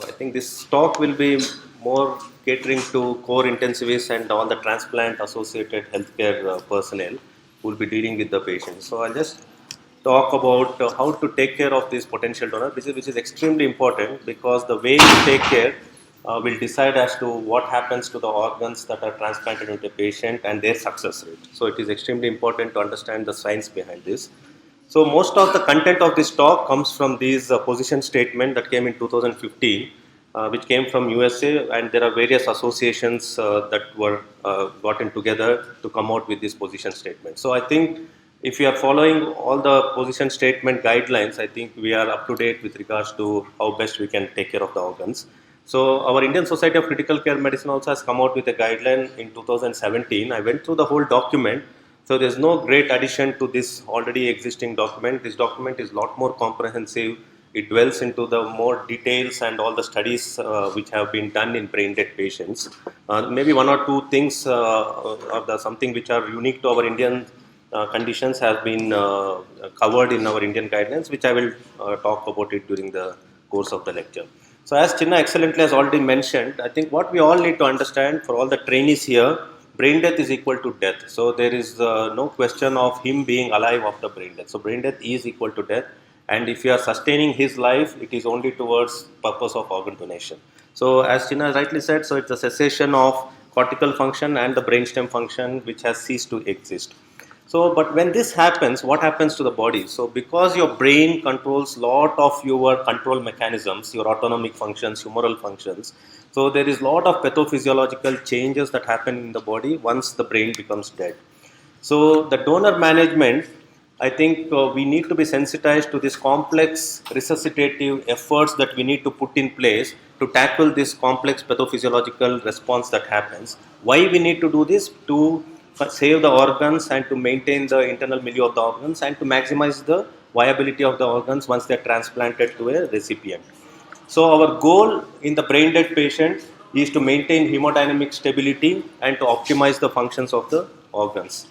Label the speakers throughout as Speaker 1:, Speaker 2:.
Speaker 1: I think this talk will be more catering to core intensivists and all the transplant associated healthcare personnel who will be dealing with the patients. So I'll just talk about how to take care of this potential donor, which is extremely important because the way you take care will decide as to what happens to the organs that are transplanted into the patient and their success rate. So it is extremely important to understand the science behind this. So most of the content of this talk comes from these position statement that came in 2015, which came from USA, and there are various associations that were gotten together to come out with this position statement. So I think if you are following all the position statement guidelines, I think we are up to date with regards to how best we can take care of the organs. So our Indian Society of Critical Care Medicine also has come out with a guideline in 2017. I went through the whole document. So there's no great addition to this already existing document. This document is a lot more comprehensive. It dwells into the more details and all the studies which have been done in brain dead patients. Maybe one or two things or something which are unique to our Indian conditions have been covered in our Indian guidelines, which I will talk about it during the course of the lecture. So as Chinna excellently has already mentioned, I think what we all need to understand for all the trainees here, brain death is equal to death. So there is no question of him being alive after brain death. So brain death is equal to death. And if you are sustaining his life, it is only towards purpose of organ donation. So as Chinna rightly said, so it's a cessation of cortical function and the brainstem function which has ceased to exist. So, but when this happens, what happens to the body? So, because your brain controls lot of your control mechanisms, your autonomic functions, humoral functions, so there is lot of pathophysiological changes that happen in the body once the brain becomes dead. So, the donor management, I think we need to be sensitized to this complex resuscitative efforts that we need to put in place to tackle this complex pathophysiological response that happens. Why we need to do this? To save the organs and to maintain the internal milieu of the organs and to maximize the viability of the organs once they are transplanted to a recipient. So our goal in the brain dead patient is to maintain hemodynamic stability and to optimize the functions of the organs.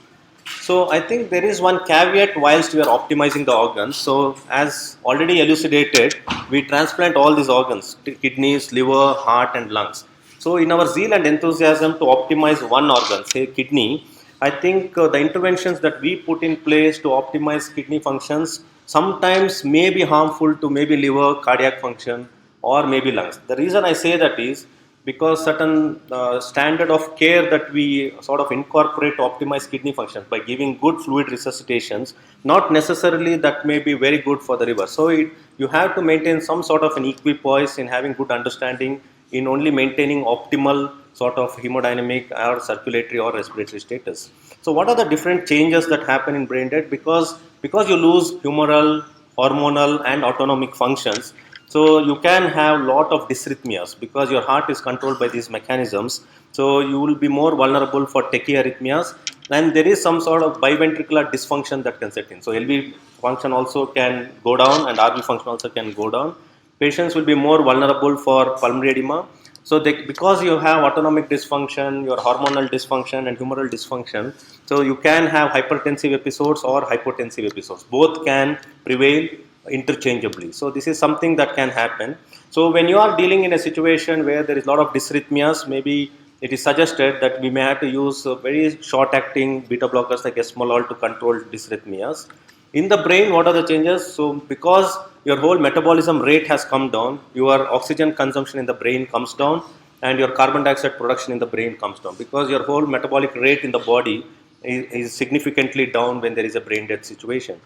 Speaker 1: So I think there is one caveat whilst we are optimizing the organs. So as already elucidated, we transplant all these organs, kidneys, liver, heart and lungs. So in our zeal and enthusiasm to optimize one organ, say kidney, I think the interventions that we put in place to optimize kidney functions sometimes may be harmful to maybe liver, cardiac function or maybe lungs. The reason I say that is because certain standard of care that we sort of incorporate to optimize kidney functions by giving good fluid resuscitations, not necessarily that may be very good for the liver. So you have to maintain some sort of an equipoise in having good understanding in only maintaining optimal sort of hemodynamic or circulatory or respiratory status. So what are the different changes that happen in brain death? Because you lose humoral, hormonal and autonomic functions, so you can have lot of dysrhythmias because your heart is controlled by these mechanisms. So you will be more vulnerable for tachyarrhythmias, and there is some sort of biventricular dysfunction that can set in. So LV function also can go down and RV function also can go down. Patients will be more vulnerable for pulmonary edema. So because you have autonomic dysfunction, your hormonal dysfunction and humoral dysfunction, so you can have hypertensive episodes or hypotensive episodes. Both can prevail interchangeably. So this is something that can happen. So when you are dealing in a situation where there is a lot of dysrhythmias, maybe it is suggested that we may have to use very short acting beta blockers like esmolol to control dysrhythmias. In the brain, what are the changes? So because your whole metabolism rate has come down, your oxygen consumption in the brain comes down and your carbon dioxide production in the brain comes down because your whole metabolic rate in the body is significantly down when there is a brain death situation.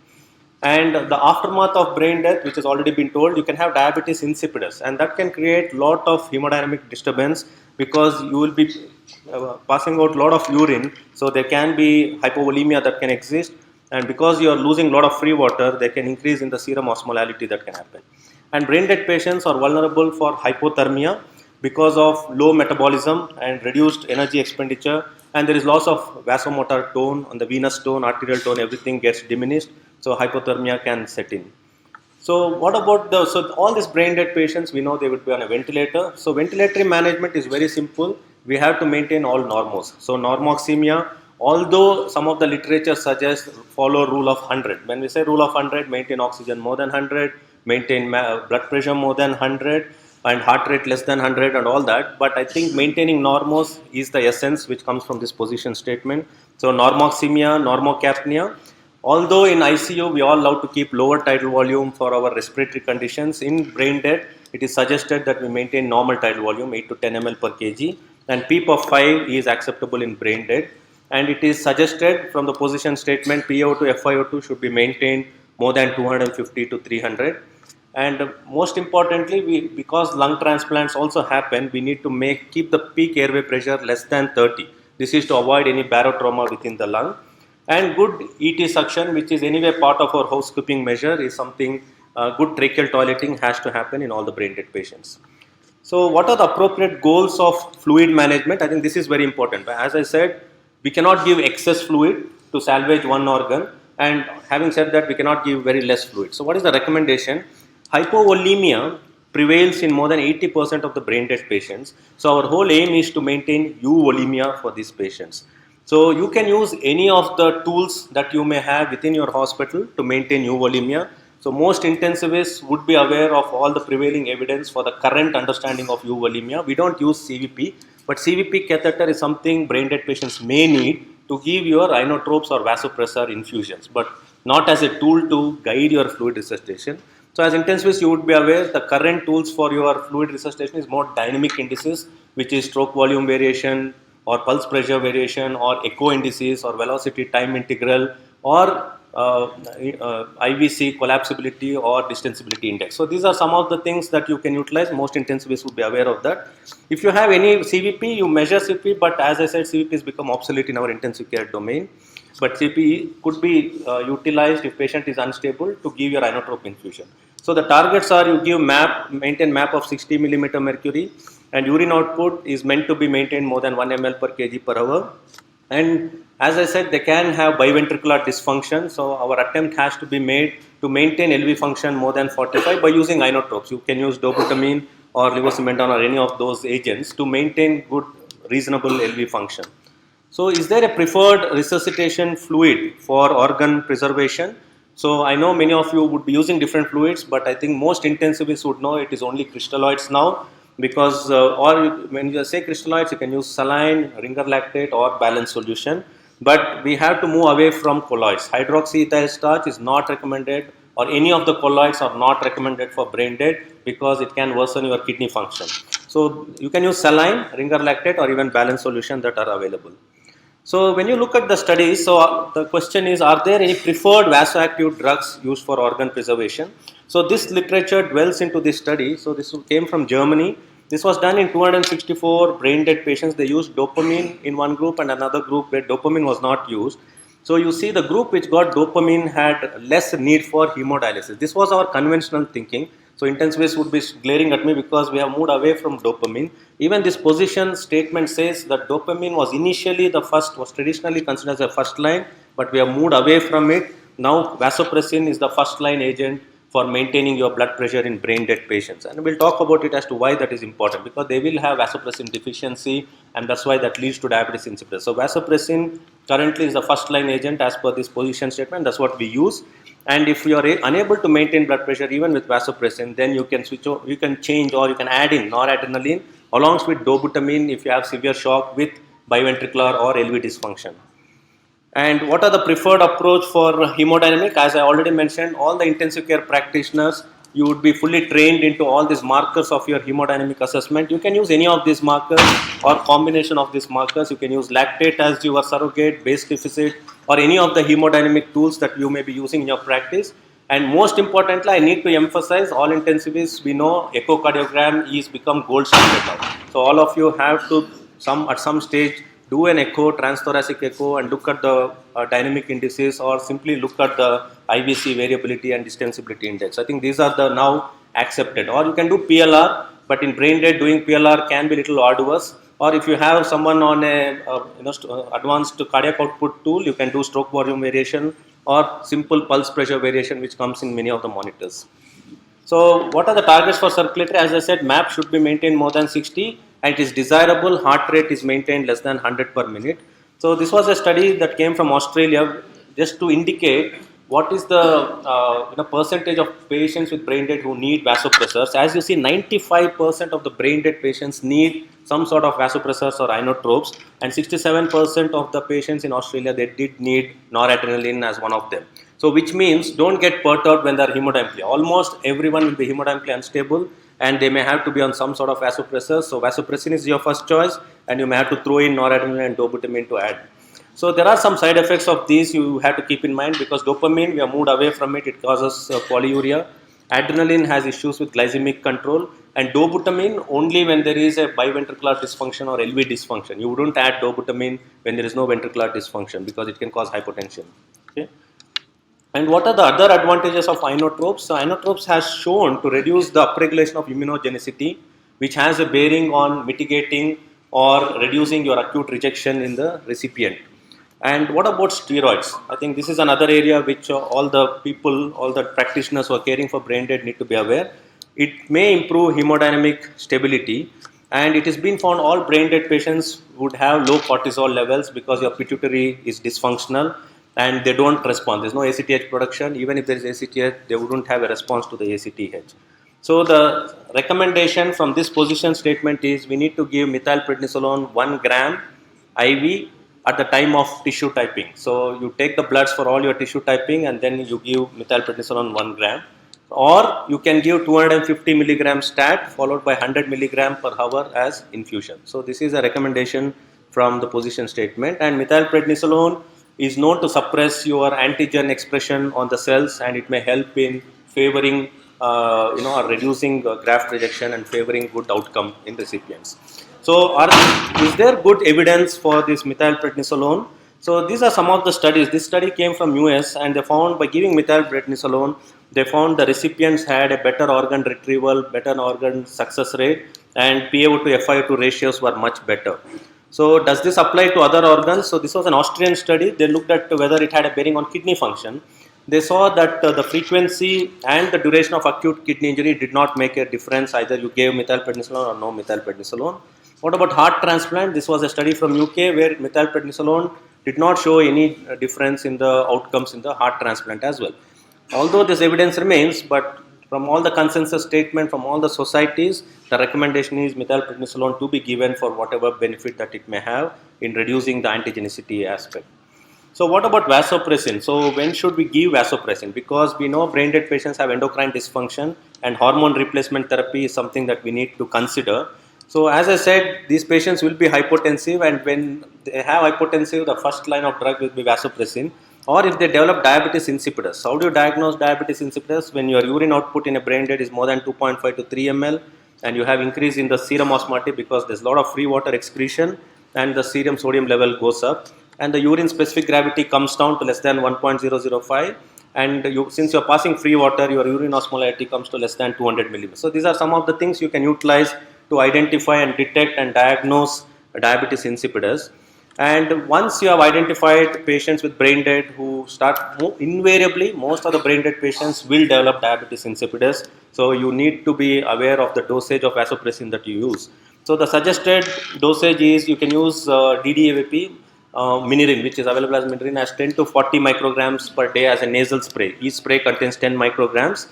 Speaker 1: And the aftermath of brain death, which has already been told, you can have diabetes insipidus, and that can create lot of hemodynamic disturbance because you will be passing out a lot of urine. So there can be hypovolemia that can exist, and because you are losing a lot of free water, they can increase in the serum osmolality that can happen. And brain dead patients are vulnerable for hypothermia because of low metabolism and reduced energy expenditure, and there is loss of vasomotor tone on the venous tone, arterial tone, everything gets diminished. So hypothermia can set in. So what about so all these brain dead patients, we know they would be on a ventilator. So ventilatory management is very simple. We have to maintain all normos. So normoxemia, although some of the literature suggests follow rule of 100. When we say rule of 100, maintain oxygen more than 100, maintain blood pressure more than 100. and heart rate less than 100 and all that. But I think maintaining normos is the essence which comes from this position statement. So normoxemia, normocapnia. Although in ICU we all love to keep lower tidal volume for our respiratory conditions, in brain dead it is suggested that we maintain normal tidal volume 8 to 10 ml per kg, and PEEP of 5 is acceptable in brain dead. And it is suggested from the position statement PaO2, FiO2 should be maintained more than 250 to 300. And most importantly, because lung transplants also happen, we need to keep the peak airway pressure less than 30. This is to avoid any barotrauma within the lung. And good ET suction, which is anyway part of our housekeeping measure, is something good tracheal toileting has to happen in all the brain dead patients. So what are the appropriate goals of fluid management? I think this is very important. As I said, we cannot give excess fluid to salvage one organ, and having said that, we cannot give very less fluid. So what is the recommendation? Hypovolemia prevails in more than 80% of the brain dead patients. So our whole aim is to maintain euvolemia for these patients. So you can use any of the tools that you may have within your hospital to maintain euvolemia. So most intensivists would be aware of all the prevailing evidence for the current understanding of euvolemia. We don't use CVP, but CVP catheter is something brain dead patients may need to give your inotropes or vasopressor infusions, but not as a tool to guide your fluid resuscitation. So as intensivists, you would be aware the current tools for your fluid resuscitation is more dynamic indices, which is stroke volume variation or pulse pressure variation or echo indices or velocity time integral or IVC collapsibility or distensibility index. So these are some of the things that you can utilize. Most intensivists would be aware of that. If you have any CVP, you measure CVP, but as I said, CVP has become obsolete in our intensive care domain. But CVP could be utilized if patient is unstable to give your inotrope infusion. So the targets are you give maintain MAP of 60 millimeter mercury, and urine output is meant to be maintained more than 1 ml per kg per hour. And as I said, they can have biventricular dysfunction. So our attempt has to be made to maintain LV function more than 45 by using inotropes. You can use dobutamine or levosimendan or any of those agents to maintain good, reasonable LV function. So is there a preferred resuscitation fluid for organ preservation? So I know many of you would be using different fluids, but I think most intensivists would know it is only crystalloids now, because or when you say crystalloids, you can use saline, ringer lactate or balanced solution. But we have to move away from colloids. Hydroxyethyl starch is not recommended, or any of the colloids are not recommended for brain dead because it can worsen your kidney function. So you can use saline, ringer lactate or even balanced solution that are available. So when you look at the studies, so the question is, are there any preferred vasoactive drugs used for organ preservation? So this literature dwells into this study. So this came from Germany. This was done in 264 brain dead patients. They used dopamine in one group and another group where dopamine was not used. So you see the group which got dopamine had less need for hemodialysis. This was our conventional thinking. So intensivists would be glaring at me because we have moved away from dopamine. Even this position statement says that dopamine was initially was traditionally considered as a first line, but we have moved away from it. Now vasopressin is the first line agent for maintaining your blood pressure in brain dead patients. And we'll talk about it as to why that is important, because they will have vasopressin deficiency, and that's why that leads to diabetes insipidus. So vasopressin currently is the first line agent as per this position statement. That's what we use. And if you are unable to maintain blood pressure even with vasopressin, then you can you can change or you can add in noradrenaline along with dobutamine if you have severe shock with biventricular or LV dysfunction. And what are the preferred approach for hemodynamic? As I already mentioned, all the intensive care practitioners, you would be fully trained into all these markers of your hemodynamic assessment. You can use any of these markers or combination of these markers. You can use lactate as your surrogate, base deficit, or any of the hemodynamic tools that you may be using in your practice. And most importantly, I need to emphasize, all intensivists, we know echocardiogram is become gold standard now. So all of you have to at some stage do an echo, transthoracic echo, and look at the dynamic indices, or simply look at the IVC variability and distensibility index. I think these are the now accepted. Or you can do PLR, but in brain dead doing PLR can be little arduous. Or if you have someone on a advanced cardiac output tool, you can do stroke volume variation or simple pulse pressure variation, which comes in many of the monitors. So what are the targets for circulatory? As I said, MAP should be maintained more than 60, and it is desirable heart rate is maintained less than 100 per minute. So this was a study that came from Australia, just to indicate what is the percentage of patients with brain dead who need vasopressors. As you see, 95% of the brain dead patients need some sort of vasopressors or inotropes, and 67% of the patients in Australia, they did need noradrenaline as one of them. So which means don't get perturbed when they are hemodynamically. Almost everyone will be hemodynamically unstable and they may have to be on some sort of vasopressor. So vasopressin is your first choice, and you may have to throw in noradrenaline and dobutamine to add. So there are some side effects of these you have to keep in mind, because dopamine, we are moved away from it, it causes polyuria. Adrenaline has issues with glycemic control, and dobutamine only when there is a biventricular dysfunction or LV dysfunction. You wouldn't add dobutamine when there is no ventricular dysfunction, because it can cause hypotension. Okay. And what are the other advantages of inotropes? So inotropes has shown to reduce the upregulation of immunogenicity, which has a bearing on mitigating or reducing your acute rejection in the recipient. And what about steroids? I think this is another area which all the people, all the practitioners who are caring for brain dead need to be aware. It may improve hemodynamic stability, and it has been found all brain dead patients would have low cortisol levels because your pituitary is dysfunctional and they don't respond. There's no ACTH production. Even if there is ACTH, they wouldn't have a response to the ACTH. So the recommendation from this position statement is we need to give methylprednisolone 1 gram IV at the time of tissue typing. So you take the bloods for all your tissue typing and then you give methylprednisolone 1 gram. Or you can give 250 milligram stat followed by 100 milligram per hour as infusion. So this is a recommendation from the position statement. And methylprednisolone is known to suppress your antigen expression on the cells, and it may help in favoring or reducing graft rejection and favoring good outcome in recipients. So is there good evidence for this methylprednisolone? So these are some of the studies. This study came from US, and they found by giving methylprednisolone, they found the recipients had a better organ retrieval, better organ success rate, and PaO to FiO2 ratios were much better. So does this apply to other organs? So this was an Austrian study. They looked at whether it had a bearing on kidney function. They saw that the frequency and the duration of acute kidney injury did not make a difference, either you gave methylprednisolone or no methylprednisolone. What about heart transplant? This was a study from UK where methylprednisolone did not show any difference in the outcomes in the heart transplant as well. Although this evidence remains, but from all the consensus statement from all the societies, the recommendation is methylprednisolone to be given for whatever benefit that it may have in reducing the antigenicity aspect. So what about vasopressin? So when should we give vasopressin? Because we know brain dead patients have endocrine dysfunction, and hormone replacement therapy is something that we need to consider. So as I said, these patients will be hypotensive, and when they have hypotensive, the first line of drug will be vasopressin. Or if they develop diabetes insipidus. How do you diagnose diabetes insipidus? When your urine output in a brain dead is more than 2.5 to 3 ml, and you have increase in the serum osmotic because there's a lot of free water excretion and the serum sodium level goes up, and the urine specific gravity comes down to less than 1.005, and since you're passing free water, your urine osmolarity comes to less than 200 millimeters. So these are some of the things you can utilize to identify and detect and diagnose diabetes insipidus. And once you have identified patients with brain dead who start, invariably most of the brain dead patients will develop diabetes insipidus. So you need to be aware of the dosage of vasopressin that you use. So the suggested dosage is you can use DDAVP, Minirin, which is available as Minirin, as 10 to 40 micrograms per day as a nasal spray. Each spray contains 10 micrograms.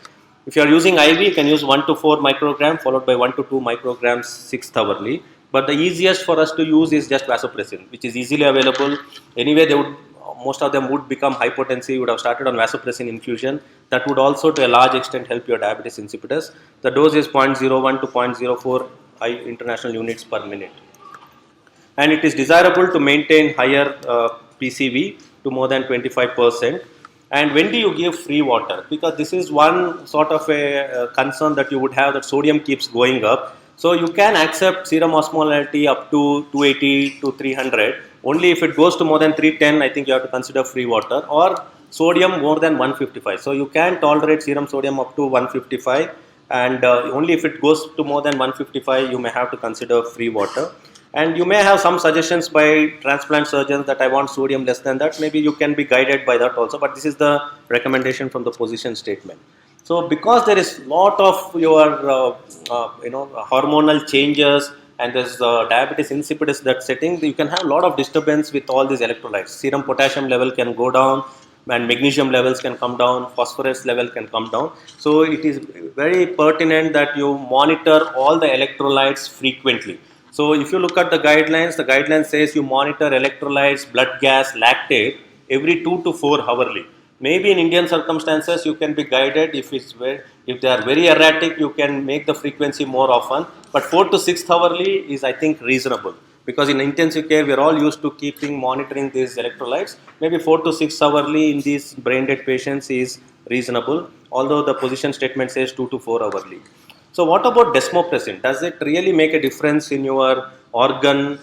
Speaker 1: If you are using IV, you can use 1 to 4 microgram followed by 1 to 2 micrograms 6th hourly. But the easiest for us to use is just vasopressin, which is easily available. Anyway, most of them would become hypotensive. You would have started on vasopressin infusion. That would also to a large extent help your diabetes insipidus. The dose is 0.01 to 0.04 international units per minute. And it is desirable to maintain higher PCV to more than 25%. And when do you give free water? Because this is one sort of a concern that you would have, that sodium keeps going up. So you can accept serum osmolarity up to 280 to 300. Only if it goes to more than 310, I think you have to consider free water, or sodium more than 155. So you can tolerate serum sodium up to 155, and only if it goes to more than 155, you may have to consider free water. And you may have some suggestions by transplant surgeons that I want sodium less than that. Maybe you can be guided by that also, but this is the recommendation from the position statement. So because there is lot of your hormonal changes, and there's diabetes insipidus that's setting, you can have a lot of disturbance with all these electrolytes. Serum potassium level can go down, and magnesium levels can come down, phosphorus level can come down. So it is very pertinent that you monitor all the electrolytes frequently. So if you look at the guidelines says you monitor electrolytes, blood gas, lactate every 2 to 4 hourly. Maybe in Indian circumstances you can be guided if they are very erratic, you can make the frequency more often. But 4 to 6 hourly is, I think, reasonable, because in intensive care we are all used to keeping monitoring these electrolytes. Maybe 4 to 6 hourly in these brain dead patients is reasonable, although the position statement says 2 to 4 hourly. So what about desmopressin? Does it really make a difference in your organ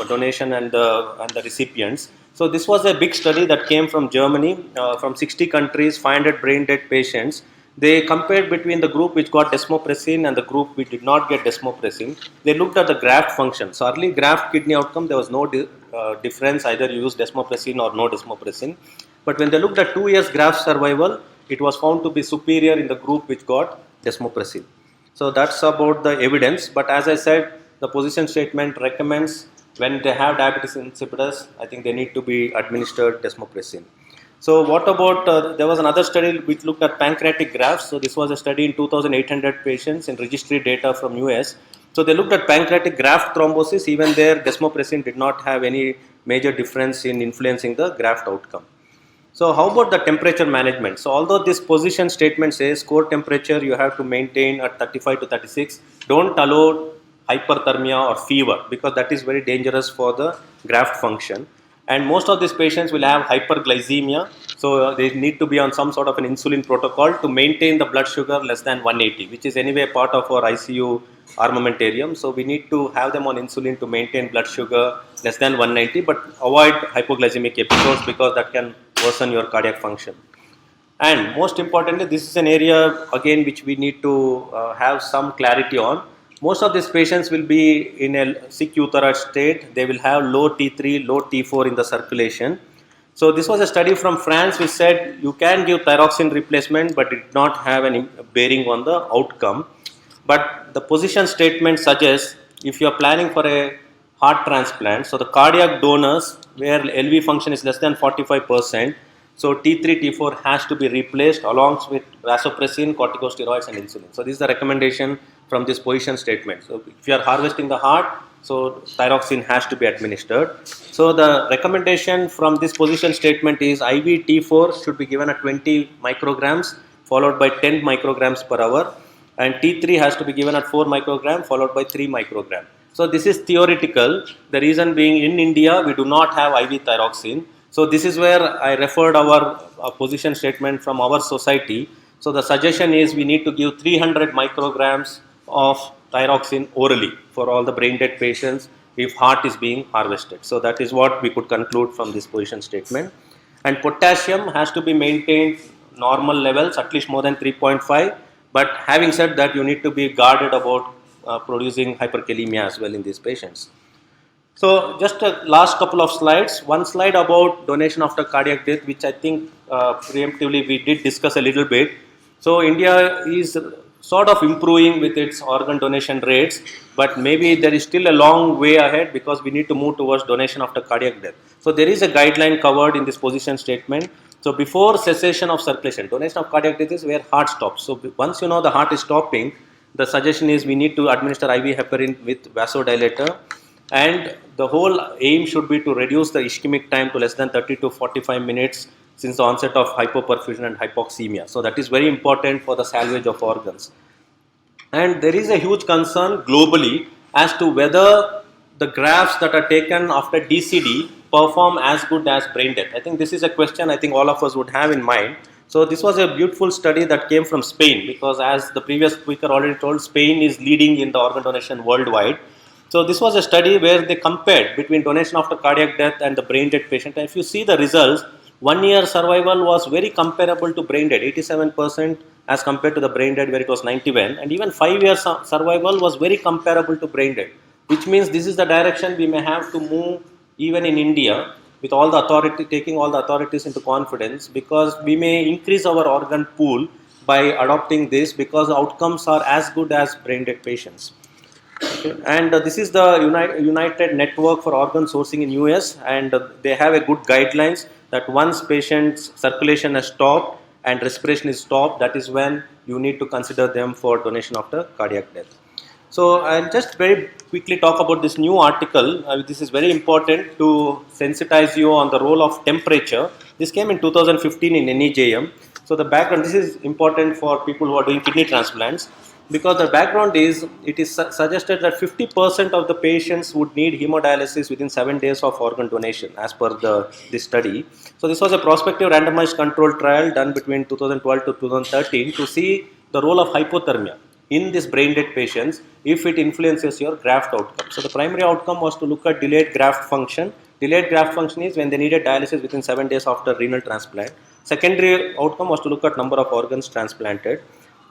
Speaker 1: donation and the recipients? So this was a big study that came from Germany, from 60 countries, 500 brain dead patients. They compared between the group which got desmopressin and the group which did not get desmopressin. They looked at the graft function. So early graft kidney outcome, there was no difference, either you use desmopressin or no desmopressin. But when they looked at 2 years graft survival, it was found to be superior in the group which got desmopressin. So that's about the evidence. But as I said, the position statement recommends when they have diabetes insipidus, I think they need to be administered desmopressin. So what about, there was another study which looked at pancreatic grafts. So this was a study in 2,800 patients in registry data from US. So they looked at pancreatic graft thrombosis. Even there, desmopressin did not have any major difference in influencing the graft outcome. So how about the temperature management? So although this position statement says core temperature you have to maintain at 35 to 36, don't allow hyperthermia or fever, because that is very dangerous for the graft function. And most of these patients will have hyperglycemia, so they need to be on some sort of an insulin protocol to maintain the blood sugar less than 180, which is anyway part of our ICU armamentarium. So we need to have them on insulin to maintain blood sugar less than 190, but avoid hypoglycemic episodes because that can worsen your cardiac function. And most importantly, this is an area again which we need to have some clarity on. Most of these patients will be in a sick euthyroid state. They will have low T3, low T4 in the circulation. So this was a study from France which said you can give thyroxine replacement, but it did not have any bearing on the outcome. But the position statement suggests if you are planning for a heart transplant, so the cardiac donors where LV function is less than 45%, so T3, T4 has to be replaced along with vasopressin, corticosteroids and insulin. So this is the recommendation from this position statement. So if you are harvesting the heart, so thyroxine has to be administered. So the recommendation from this position statement is IV T4 should be given at 20 micrograms followed by 10 micrograms per hour, and T3 has to be given at 4 micrograms followed by 3 micrograms. So this is theoretical. The reason being, in India we do not have IV thyroxine. So this is where I referred our position statement from our society. So the suggestion is we need to give 300 micrograms of thyroxine orally for all the brain dead patients if heart is being harvested. So that is what we could conclude from this position statement. And potassium has to be maintained normal levels, at least more than 3.5. But having said that, you need to be guarded about producing hyperkalemia as well in these patients. So just a last couple of slides. One slide about donation after cardiac death, which I think preemptively we did discuss a little bit. So India is sort of improving with its organ donation rates, but maybe there is still a long way ahead because we need to move towards donation after cardiac death. So there is a guideline covered in this position statement. So before cessation of circulation, donation of cardiac death is where heart stops. So once you know the heart is stopping, the suggestion is we need to administer IV heparin with vasodilator, and the whole aim should be to reduce the ischemic time to less than 30 to 45 minutes since the onset of hypoperfusion and hypoxemia. So that is very important for the salvage of organs. And there is a huge concern globally as to whether the grafts that are taken after DCD perform as good as brain death. I think this is a question I think all of us would have in mind. So this was a beautiful study that came from Spain, because as the previous speaker already told, Spain is leading in the organ donation worldwide. So this was a study where they compared between donation after cardiac death and the brain dead patient. And if you see the results, 1 year survival was very comparable to brain dead, 87% as compared to the brain dead where it was 91, and even 5 years survival was very comparable to brain dead, which means this is the direction we may have to move even in India, with all the authority, taking all the authorities into confidence, because we may increase our organ pool by adopting this, because the outcomes are as good as brain dead patients. Okay. And this is the United Network for Organ Sourcing in US, and they have a good guidelines. that once patient's circulation has stopped and respiration is stopped, that is when you need to consider them for donation after cardiac death. So I'll just very quickly talk about this new article. This is very important to sensitize you on the role of temperature. This came in 2015 in NEJM. So the background, this is important for people who are doing kidney transplants, because the background is, it is suggested that 50% of the patients would need hemodialysis within 7 days of organ donation as per this study. So this was a prospective randomized controlled trial done between 2012 to 2013 to see the role of hypothermia in this brain dead patients if it influences your graft outcome. So the primary outcome was to look at delayed graft function. Delayed graft function is when they needed dialysis within 7 days after renal transplant. Secondary outcome was to look at number of organs transplanted,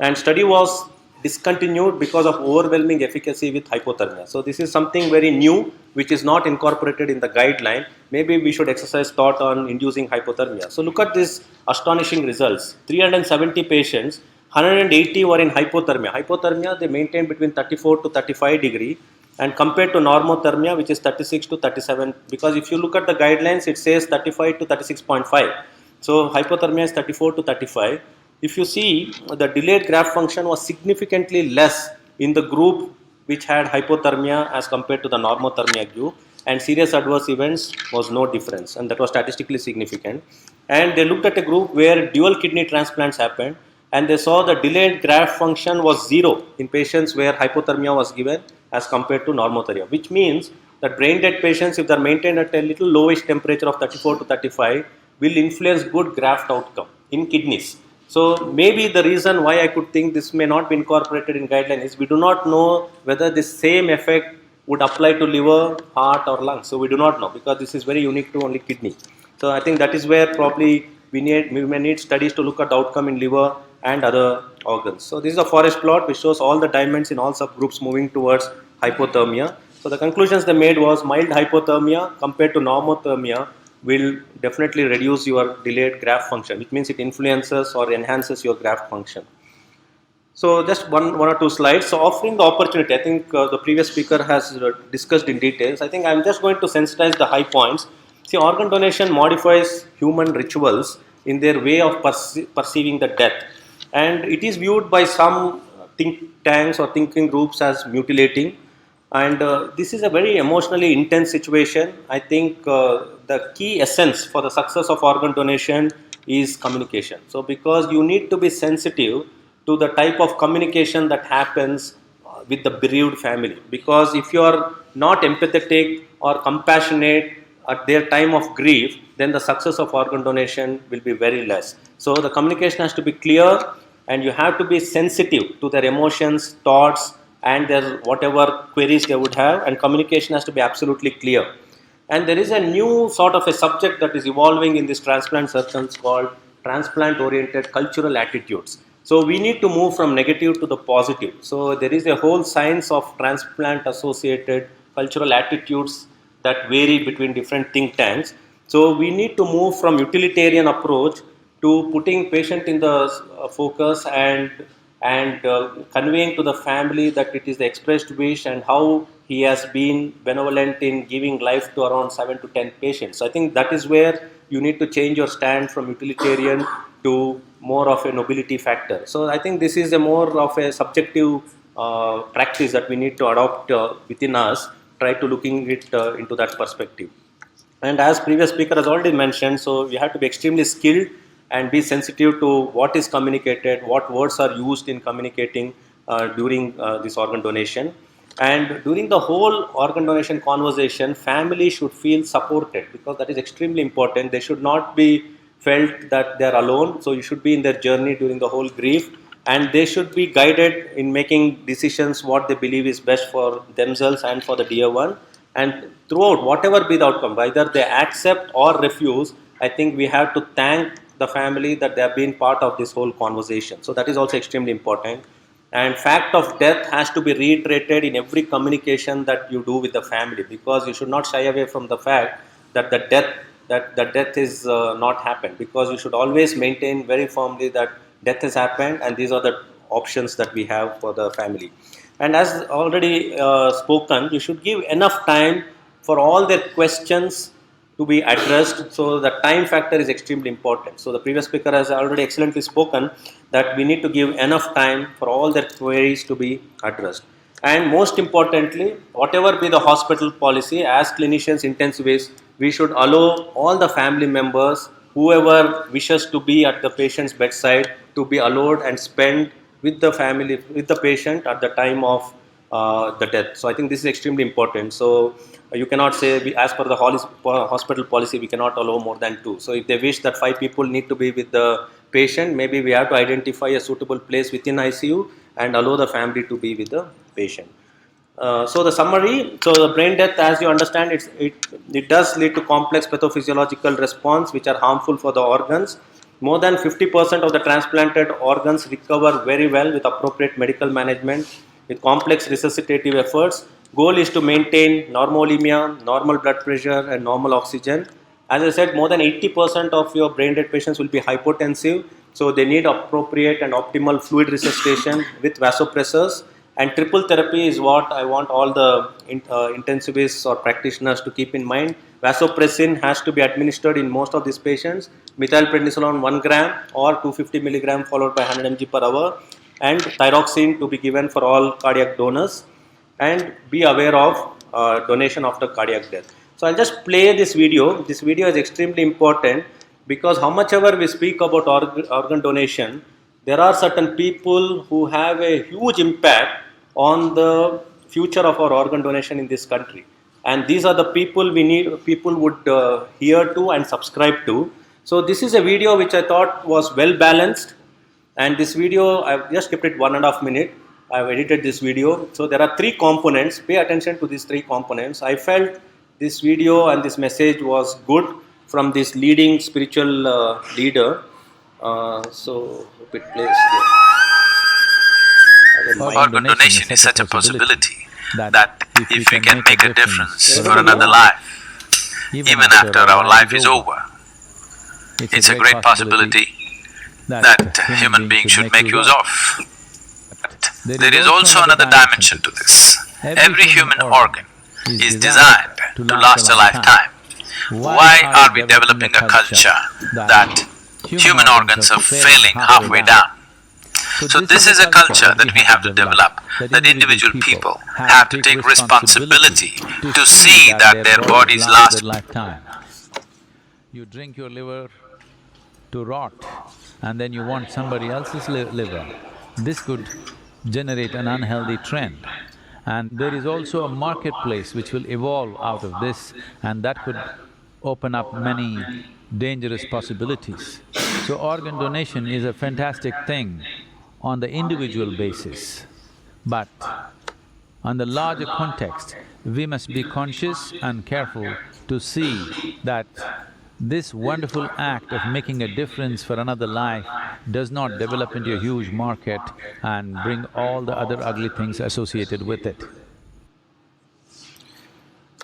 Speaker 1: and study was discontinued because of overwhelming efficacy with hypothermia. So this is something very new which is not incorporated in the guideline. Maybe we should exercise thought on inducing hypothermia. So look at these astonishing results. 370 patients, 180 were in hypothermia. Hypothermia they maintain between 34 to 35 degree, and compared to normothermia, which is 36 to 37, because if you look at the guidelines it says 35 to 36.5. So hypothermia is 34 to 35. If you see, the delayed graft function was significantly less in the group which had hypothermia as compared to the normothermia group, and serious adverse events was no difference, and that was statistically significant. And they looked at a group where dual kidney transplants happened, and they saw the delayed graft function was zero in patients where hypothermia was given as compared to normothermia, which means that brain dead patients, if they are maintained at a little lowish temperature of 34 to 35, will influence good graft outcome in kidneys. So maybe the reason why I could think this may not be incorporated in guideline is we do not know whether this same effect would apply to liver, heart or lungs. So we do not know, because this is very unique to only kidney. So I think that is where probably we may need studies to look at the outcome in liver and other organs. So this is a forest plot which shows all the diamonds in all subgroups moving towards hypothermia. So the conclusions they made was mild hypothermia compared to normothermia will definitely reduce your delayed graft function, which means it influences or enhances your graft function. So just one or two slides. So offering the opportunity, I think the previous speaker has discussed in details. I think I'm just going to sensitize the high points. See, organ donation modifies human rituals in their way of perceiving the death, and it is viewed by some think tanks or thinking groups as mutilating. And this is a very emotionally intense situation. I think the key essence for the success of organ donation is communication. So because you need to be sensitive to the type of communication that happens with the bereaved family, because if you are not empathetic or compassionate at their time of grief, then the success of organ donation will be very less. So the communication has to be clear, and you have to be sensitive to their emotions, thoughts, and their whatever queries they would have, and communication has to be absolutely clear. And there is a new sort of a subject that is evolving in this transplant circles called transplant oriented cultural attitudes. So we need to move from negative to the positive. So there is a whole science of transplant associated cultural attitudes that vary between different think tanks. So we need to move from utilitarian approach to putting patient in the focus, and conveying to the family that it is the expressed wish and how he has been benevolent in giving life to around 7 to 10 patients. So I think that is where you need to change your stand from utilitarian to more of a nobility factor. So I think this is a more of a subjective practice that we need to adopt within us, try to looking it into that perspective. And as previous speaker has already mentioned, so we have to be extremely skilled and be sensitive to what is communicated, what words are used in communicating during this organ donation. And during the whole organ donation conversation, family should feel supported, because that is extremely important. They should not be felt that they are alone. So you should be in their journey during the whole grief, and they should be guided in making decisions what they believe is best for themselves and for the dear one. And throughout, whatever be the outcome, whether they accept or refuse, I think we have to thank the family that they have been part of this whole conversation. So that is also extremely important. And fact of death has to be reiterated in every communication that you do with the family, because you should not shy away from the fact that the death is not happened, because you should always maintain very firmly that death has happened and these are the options that we have for the family. And as already spoken, you should give enough time for all their questions to be addressed. So the time factor is extremely important. So the previous speaker has already excellently spoken that we need to give enough time for all their queries to be addressed. And most importantly, whatever be the hospital policy, as clinicians, intensivists, we should allow all the family members, whoever wishes to be at the patient's bedside, to be allowed and spend with the family, with the patient at the time of the death. So I think this is extremely important. So you cannot say, as per the hospital policy, we cannot allow more than 2. So if they wish that 5 people need to be with the patient, maybe we have to identify a suitable place within ICU and allow the family to be with the patient. So the summary, so the brain death, as you understand, it does lead to complex pathophysiological response which are harmful for the organs. More than 50% of the transplanted organs recover very well with appropriate medical management, with complex resuscitative efforts. Goal is to maintain normolemia, normal blood pressure and normal oxygen. As I said, more than 80% of your brain dead patients will be hypotensive, so they need appropriate and optimal fluid resuscitation with vasopressors. And triple therapy is what I want all the intensivists or practitioners to keep in mind. Vasopressin has to be administered in most of these patients. Methylprednisolone 1 gram or 250 milligram followed by 100 mg per hour. And thyroxine to be given for all cardiac donors. And be aware of donation after cardiac death. So I'll just play this video. This video is extremely important because how much ever we speak about organ donation, there are certain people who have a huge impact on the future of our organ donation in this country. And these are the people people would hear to and subscribe to. So this is a video which I thought was well balanced. And this video, I've just kept it 1.5 minutes. I've edited this video. So there are 3 components. Pay attention to these 3 components. I felt this video and this message was good from this leading spiritual leader. So hope it plays here.
Speaker 2: Organ donation is such a possibility that if we can make a difference for another life, even after our life is over, it's a great possibility that human beings should make use of. But there is also another dimension to this. Every human organ is designed to last a lifetime. Why are we developing a culture that human organs are failing halfway down? So this is a culture that we have to develop, that individual people have to take responsibility to see that their bodies last.
Speaker 3: You drink your liver to rot and then you want somebody else's liver. This could generate an unhealthy trend. And there is also a marketplace which will evolve out of this, and that could open up many dangerous possibilities. So organ donation is a fantastic thing on the individual basis, but on the larger context, we must be conscious and careful to see that this wonderful act of making a difference for another life does not develop into a huge market and bring all the other ugly things associated with it.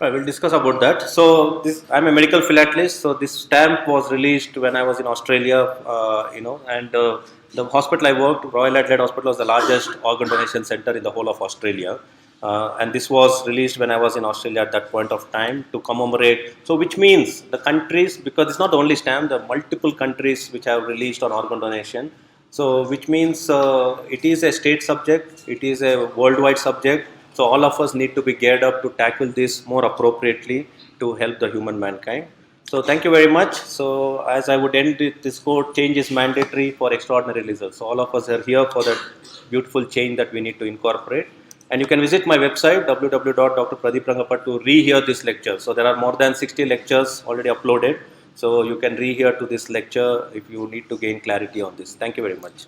Speaker 1: I will discuss about that. So I'm a medical philatelist. So this stamp was released when I was in Australia, and the hospital I worked, Royal Adelaide Hospital, was the largest organ donation center in the whole of Australia. And this was released when I was in Australia at that point of time to commemorate. So which means the countries, because it's not the only stamp, there are multiple countries which have released on organ donation. So which means it is a state subject, it is a worldwide subject. So all of us need to be geared up to tackle this more appropriately to help the human mankind. So thank you very much. So as I would end this quote, change is mandatory for extraordinary results. So all of us are here for that beautiful change that we need to incorporate. And you can visit my website www.Dr.Pradeep Rangappa to rehear this lecture. So there are more than 60 lectures already uploaded. So you can rehear to this lecture if you need to gain clarity on this. Thank you very much.